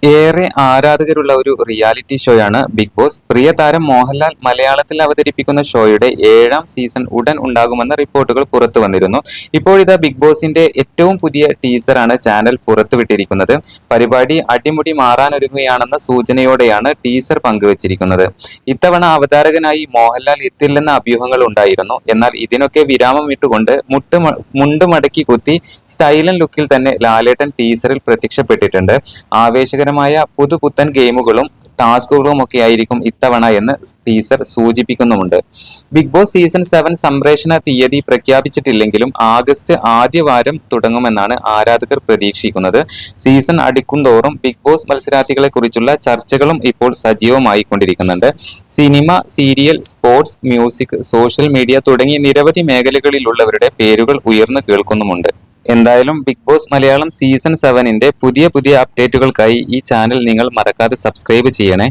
ഏറെ ആരാധകരുള്ള ഒരു റിയാലിറ്റി ഷോയാണ് ബിഗ് ബോസ്. പ്രിയ താരം മോഹൻലാൽ മലയാളത്തിൽ അവതരിപ്പിക്കുന്ന ഷോയുടെ 7ാം സീസൺ ഉടൻ ഉണ്ടാകുമെന്ന റിപ്പോർട്ടുകൾ പുറത്തു വന്നിരുന്നു. ഇപ്പോഴിതാ ബിഗ് ബോസിന്റെ ഏറ്റവും പുതിയ ടീസറാണ് ചാനൽ പുറത്തുവിട്ടിരിക്കുന്നത്. പരിപാടി അടിമുടി മാറാനൊരുങ്ങുകയാണെന്ന സൂചനയോടെയാണ് ടീസർ പങ്കുവച്ചിരിക്കുന്നത്. ഇത്തവണ അവതാരകനായി മോഹൻലാൽ എത്തില്ലെന്ന അഭ്യൂഹങ്ങൾ ഉണ്ടായിരുന്നു. എന്നാൽ ഇതിനൊക്കെ വിരാമം ഇട്ടുകൊണ്ട് മുണ്ട് മടക്കി കുത്തി സ്റ്റൈലൻ ലുക്കിൽ തന്നെ ലാലേട്ടൻ ടീസറിൽ പ്രത്യക്ഷപ്പെട്ടിട്ടുണ്ട്. ആവേശകരമായ പുതുപുത്തൻ ഗെയിമുകളും ടാസ്കുകളും ഒക്കെ ആയിരിക്കും ഇത്തവണ എന്ന് ടീസർ സൂചിപ്പിക്കുന്നുമുണ്ട്. ബിഗ് ബോസ് സീസൺ 7 സംപ്രേഷണ തീയതി പ്രഖ്യാപിച്ചിട്ടില്ലെങ്കിലും ആഗസ്റ്റ് ആദ്യവാരം തുടങ്ങുമെന്നാണ് ആരാധകർ പ്രതീക്ഷിക്കുന്നത്. സീസൺ അടുക്കുംതോറും ബിഗ് ബോസ് മത്സരാർത്ഥികളെ കുറിച്ചുള്ള ചർച്ചകളും ഇപ്പോൾ സജീവമായിക്കൊണ്ടിരിക്കുന്നുണ്ട്. Cinema, serial, sports, music, social media തുടങ്ങി നിരവധി മേഖലകളിലുള്ളവരുടെ പേരുകൾ ഉയർന്നു കേൾക്കുന്നുമുണ്ട്. എന്തായാലും ബിഗ് ബോസ് മലയാളം സീസൺ 7ന്റെ പുതിയ അപ്ഡേറ്റുകൾക്കായി ഈ ചാനൽ നിങ്ങൾ മറക്കാതെ സബ്സ്ക്രൈബ് ചെയ്യണേ.